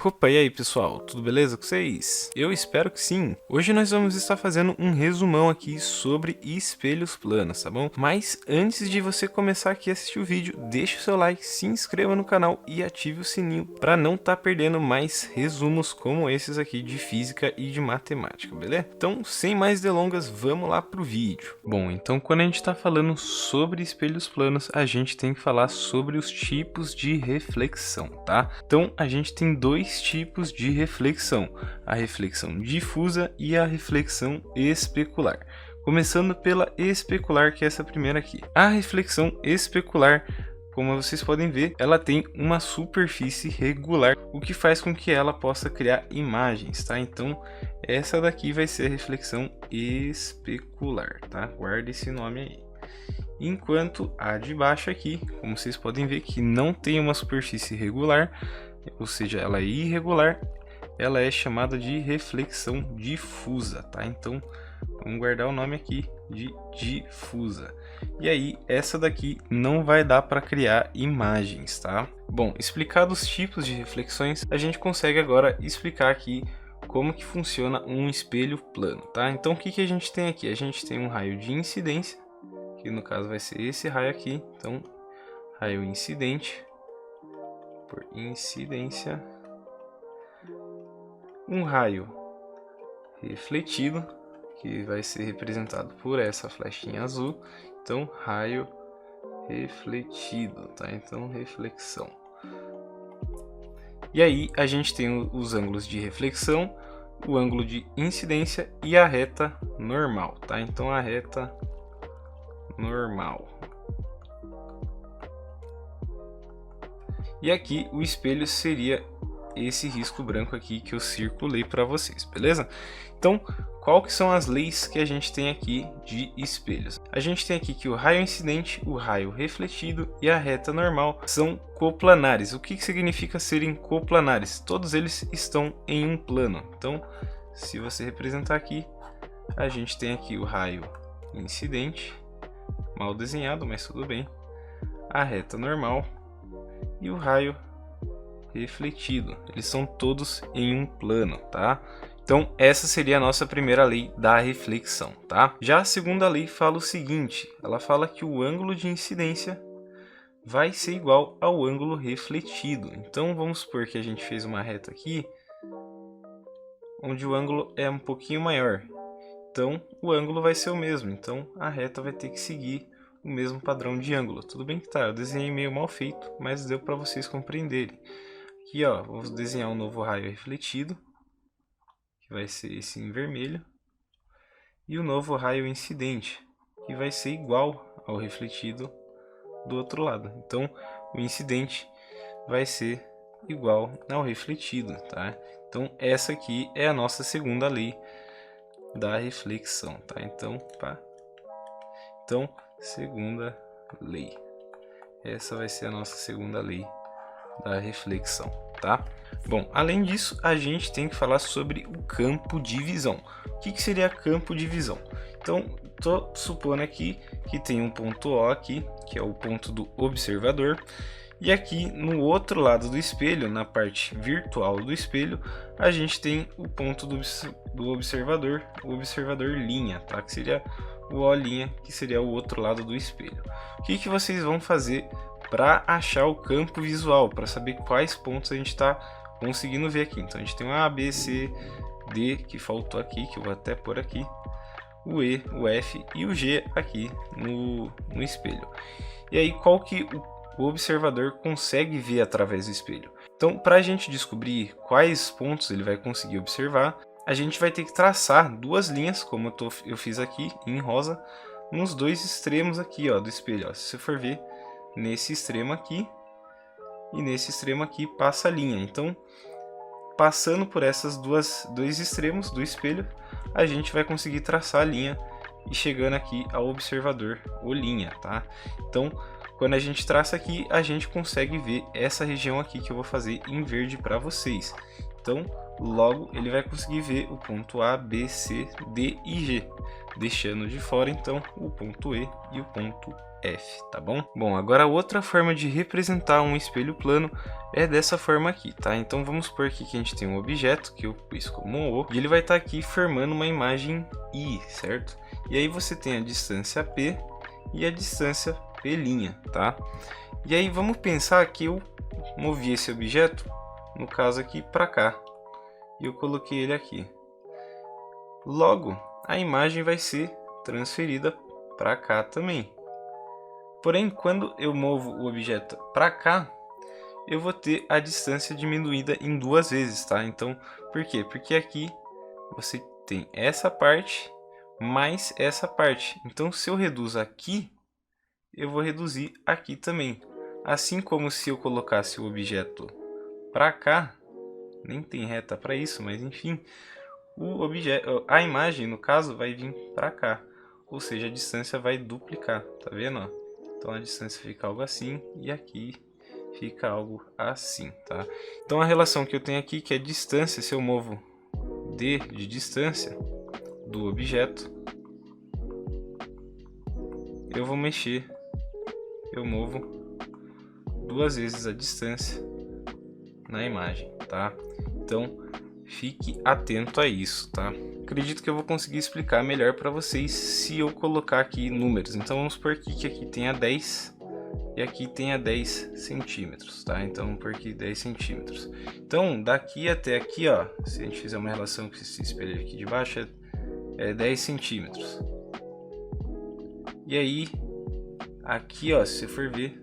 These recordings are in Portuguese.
Opa, e aí pessoal, tudo beleza com vocês? Eu espero que sim. Hoje nós vamos estar fazendo um resumão aqui sobre espelhos planos, tá bom? Mas antes de você começar aqui a assistir o vídeo, deixe o seu like, se inscreva no canal e ative o sininho para não estar perdendo mais resumos como esses aqui de física e de matemática, beleza? Então, sem mais delongas, vamos lá pro vídeo. Bom, então quando a gente está falando sobre espelhos planos, a gente tem que falar sobre os tipos de reflexão, tá? Então, a gente tem dois tipos de reflexão, a reflexão difusa e a reflexão especular. Começando pela especular, que é essa primeira aqui. A reflexão especular, como vocês podem ver, ela tem uma superfície regular, o que faz com que ela possa criar imagens, tá? Então, essa daqui vai ser a reflexão especular, tá? Guarda esse nome aí. Enquanto a de baixo aqui, como vocês podem ver, que não tem uma superfície regular, ou seja, ela é irregular, ela é chamada de reflexão difusa, tá? Então, vamos guardar o nome aqui de difusa. E aí, essa daqui não vai dar para criar imagens, tá? Bom, explicados os tipos de reflexões, a gente consegue agora explicar aqui como que funciona um espelho plano, tá? Então, o que a gente tem aqui? A gente tem um raio de incidência, que no caso vai ser esse raio aqui. Então, raio incidente por incidência, um raio refletido, que vai ser representado por essa flechinha azul. Então, raio refletido, tá? Então, reflexão. E aí, a gente tem os ângulos de reflexão, o ângulo de incidência e a reta normal, tá? Então, a reta normal. E aqui o espelho seria esse risco branco aqui que eu circulei para vocês, beleza? Então, qual que são as leis que a gente tem aqui de espelhos? A gente tem aqui que o raio incidente, o raio refletido e a reta normal são coplanares. O que significa serem coplanares? Todos eles estão em um plano. Então, se você representar aqui, a gente tem aqui o raio incidente, mal desenhado, mas tudo bem, a reta normal e o raio refletido. Eles são todos em um plano, tá? Então, essa seria a nossa primeira lei da reflexão, tá? Já a segunda lei fala o seguinte, ela fala que o ângulo de incidência vai ser igual ao ângulo refletido. Então, vamos supor que a gente fez uma reta aqui, onde o ângulo é um pouquinho maior. Então, o ângulo vai ser o mesmo. Então, a reta vai ter que seguir o mesmo padrão de ângulo. Tudo bem que tá, eu desenhei meio mal feito, mas deu para vocês compreenderem. Aqui, ó, vou desenhar um novo raio refletido, que vai ser esse em vermelho, e o novo raio incidente, que vai ser igual ao refletido do outro lado. Então, o incidente vai ser igual ao refletido, tá? Então, essa aqui é a nossa segunda lei da reflexão, tá? Então, segunda lei. Essa vai ser a nossa segunda lei da reflexão, tá? Bom, além disso, a gente tem que falar sobre o campo de visão. O que seria campo de visão? Então, tô supondo aqui que tem um ponto O aqui, que é o ponto do observador, e aqui no outro lado do espelho, na parte virtual do espelho, a gente tem o ponto do observador, o observador linha, tá? Que seria o O linha, que seria o outro lado do espelho. O que vocês vão fazer para achar o campo visual, para saber quais pontos a gente está conseguindo ver aqui? Então, a gente tem o A, B, C, D, que faltou aqui, que eu vou até pôr aqui, o E, o F e o G aqui no espelho. E aí, qual que o observador consegue ver através do espelho? Então, para a gente descobrir quais pontos ele vai conseguir observar, a gente vai ter que traçar duas linhas, como eu fiz aqui em rosa, nos dois extremos aqui, ó, do espelho. Ó. Se você for ver, nesse extremo aqui e nesse extremo aqui passa a linha. Então, passando por essas dois extremos do espelho, a gente vai conseguir traçar a linha e chegando aqui ao observador, ou linha, tá? Então, quando a gente traça aqui, a gente consegue ver essa região aqui que eu vou fazer em verde para vocês. Então, logo ele vai conseguir ver o ponto A, B, C, D e G, deixando de fora então o ponto E e o ponto F, tá bom? Bom, agora outra forma de representar um espelho plano é dessa forma aqui, tá? Então vamos supor aqui que a gente tem um objeto, que eu pus como O, e ele vai estar aqui formando uma imagem I, certo? E aí você tem a distância P e a distância P', tá? E aí vamos pensar que eu movi esse objeto, no caso aqui, para cá, e eu coloquei ele aqui. Logo, a imagem vai ser transferida para cá também. Porém, quando eu movo o objeto para cá, eu vou ter a distância diminuída em 2 vezes, tá? Então, por quê? Porque aqui você tem essa parte mais essa parte. Então, se eu reduzo aqui, eu vou reduzir aqui também. Assim como se eu colocasse o objeto para cá, nem tem reta para isso, mas enfim, a imagem, no caso, vai vir para cá. Ou seja, a distância vai duplicar, tá vendo? Ó? Então a distância fica algo assim e aqui fica algo assim, tá? Então a relação que eu tenho aqui, que é distância, se eu movo d de distância do objeto, eu vou mexer, eu movo 2 vezes a distância na imagem, tá? Então fique atento a isso, tá? Acredito que eu vou conseguir explicar melhor para vocês se eu colocar aqui números. Então vamos supor que aqui tenha 10 e aqui tenha 10 centímetros, tá? Então vamos por aqui 10 centímetros. Então daqui até aqui, ó, se a gente fizer uma relação com esse espelho aqui de baixo, é 10 centímetros. E aí, aqui, ó, se você for ver,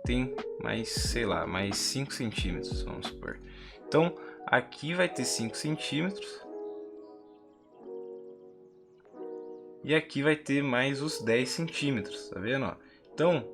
tem mais, sei lá, mais 5 centímetros, vamos supor. Então aqui vai ter 5 centímetros. E aqui vai ter mais os 10 centímetros, tá vendo? Ó? Então,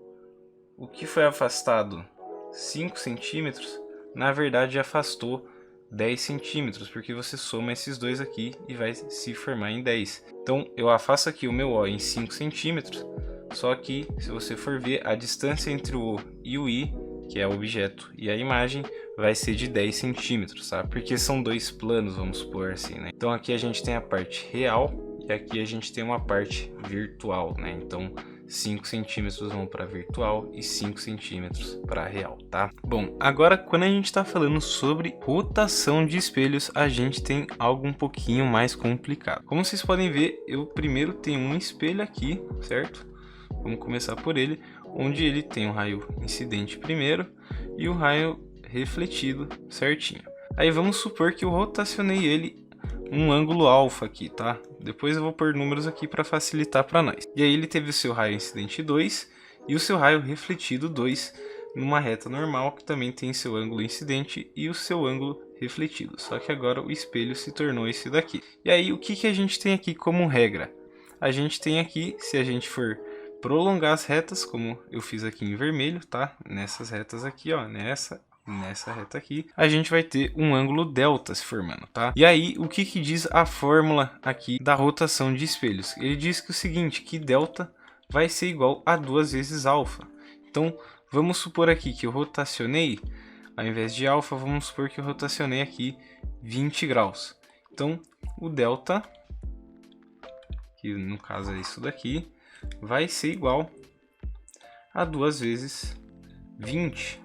o que foi afastado 5 centímetros, na verdade afastou 10 centímetros, porque você soma esses dois aqui e vai se formar em 10. Então, eu afasto aqui o meu O em 5 centímetros, só que, se você for ver, a distância entre o O e o I, que é o objeto e a imagem, vai ser de 10 centímetros, tá? Porque são dois planos, vamos supor assim, né? Então aqui a gente tem a parte real e aqui a gente tem uma parte virtual, né? Então 5 centímetros vão para virtual e 5 centímetros para real, tá? Bom, agora quando a gente está falando sobre rotação de espelhos, a gente tem algo um pouquinho mais complicado. Como vocês podem ver, eu primeiro tenho um espelho aqui, certo? Vamos começar por ele, onde ele tem o raio incidente primeiro e o raio refletido certinho. Aí vamos supor que eu rotacionei ele um ângulo alfa aqui, tá? Depois eu vou pôr números aqui para facilitar para nós. E aí ele teve o seu raio incidente 2 e o seu raio refletido 2 numa reta normal, que também tem seu ângulo incidente e o seu ângulo refletido. Só que agora o espelho se tornou esse daqui. E aí o que a gente tem aqui como regra? A gente tem aqui, se a gente for prolongar as retas, como eu fiz aqui em vermelho, tá? Nessas retas aqui, ó, nessa reta aqui, a gente vai ter um ângulo delta se formando, tá? E aí, o que diz a fórmula aqui da rotação de espelhos? Ele diz que o seguinte, que delta vai ser igual a 2 vezes alfa. Então, vamos supor aqui que eu rotacionei, ao invés de alfa, vamos supor que eu rotacionei aqui 20 graus. Então, o delta, que no caso é isso daqui, vai ser igual a 2 vezes 20.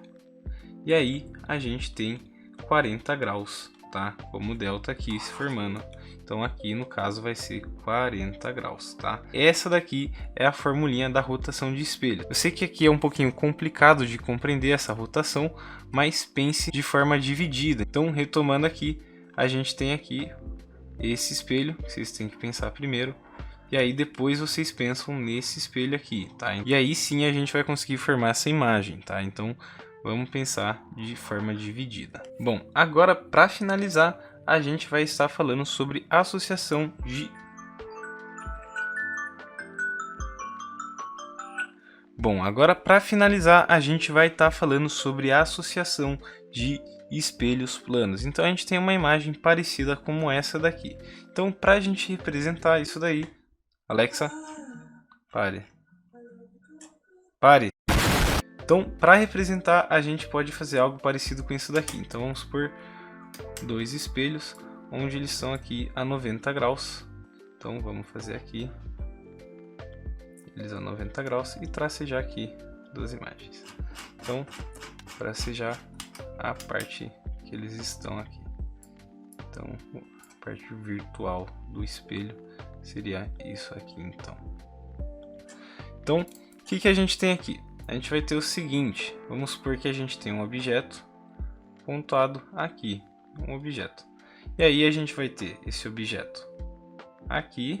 E aí a gente tem 40 graus, tá? Como delta aqui se formando. Então aqui no caso vai ser 40 graus, tá? Essa daqui é a formulinha da rotação de espelho. Eu sei que aqui é um pouquinho complicado de compreender essa rotação, mas pense de forma dividida. Então, retomando aqui, a gente tem aqui esse espelho, que vocês têm que pensar primeiro. E aí depois vocês pensam nesse espelho aqui, tá? E aí sim a gente vai conseguir formar essa imagem, tá? Então vamos pensar de forma dividida. Bom, agora para finalizar, a gente vai estar falando sobre associação de... Bom, agora para finalizar, a gente vai estar falando sobre a associação de espelhos planos. Então a gente tem uma imagem parecida como essa daqui. Então para a gente representar isso daí, Alexa, pare. Pare. Então, para representar, a gente pode fazer algo parecido com isso daqui. Então, vamos supor 2 espelhos, onde eles estão aqui a 90 graus. Então, vamos fazer aqui eles a 90 graus e tracejar aqui 2 imagens. Então, tracejar a parte que eles estão aqui. Então, a parte virtual do espelho seria isso aqui, então. Então, o que a gente tem aqui? A gente vai ter o seguinte, vamos supor que a gente tem um objeto pontuado aqui, um objeto. E aí a gente vai ter esse objeto aqui,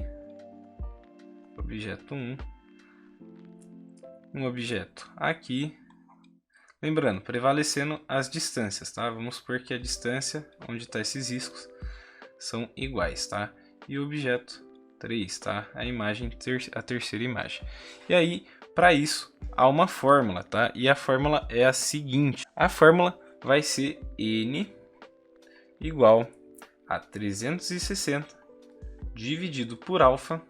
objeto 1, um objeto aqui. Lembrando, prevalecendo as distâncias, tá? Vamos supor que a distância onde está esses riscos são iguais, tá? E o objeto 3, tá? A imagem, a terceira imagem. E aí, para isso, há uma fórmula, tá? E a fórmula é a seguinte. A fórmula vai ser n igual a 360 dividido por alfa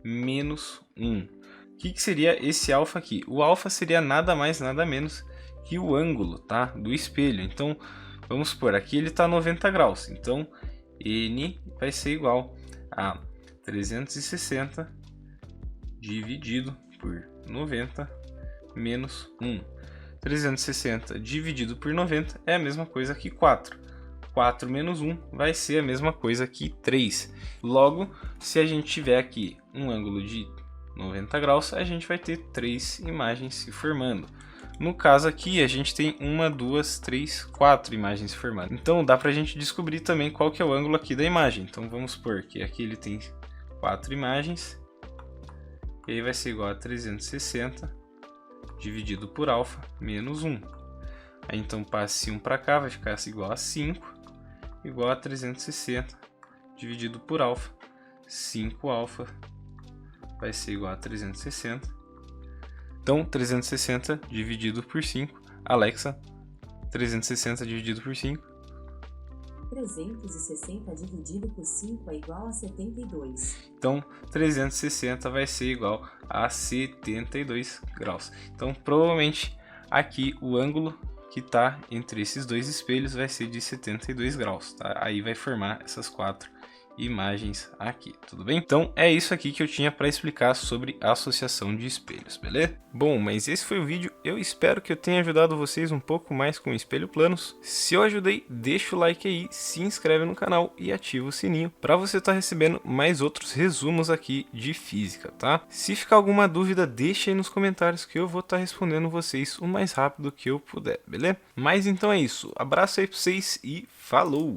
menos 1. O que seria esse alfa aqui? O alfa seria nada mais, nada menos que o ângulo, tá? Do espelho. Então, vamos supor, aqui ele está 90 graus. Então, n vai ser igual a 360 dividido por 90 menos 1. 360 dividido por 90 é a mesma coisa que 4. 4 menos 1 vai ser a mesma coisa que 3. Logo, se a gente tiver aqui um ângulo de 90 graus, a gente vai ter 3 imagens se formando. No caso aqui, a gente tem 1, 2, 3, 4 imagens se formando. Então, dá pra gente descobrir também qual que é o ângulo aqui da imagem. Então, vamos supor que aqui ele tem 4 imagens. E aí vai ser igual a 360 dividido por alfa menos 1. Aí, então, passe 1 para cá, vai ficar igual a 5. Igual a 360 dividido por alfa. 5 alfa vai ser igual a 360. Então, 360 dividido por 5. Alexa, 360 dividido por 5. 360 dividido por 5 é igual a 72. Então, 360 vai ser igual a 72 graus. Então, provavelmente, aqui o ângulo que está entre esses dois espelhos vai ser de 72 graus, tá? Aí vai formar essas 4 imagens aqui, tudo bem? Então é isso aqui que eu tinha para explicar sobre a associação de espelhos, beleza? Bom, mas esse foi o vídeo, eu espero que eu tenha ajudado vocês um pouco mais com o espelho planos. Se eu ajudei, deixa o like aí, se inscreve no canal e ativa o sininho para você estar recebendo mais outros resumos aqui de física, tá? Se ficar alguma dúvida, deixa aí nos comentários que eu vou estar respondendo vocês o mais rápido que eu puder, beleza? Mas então é isso, abraço aí para vocês e falou!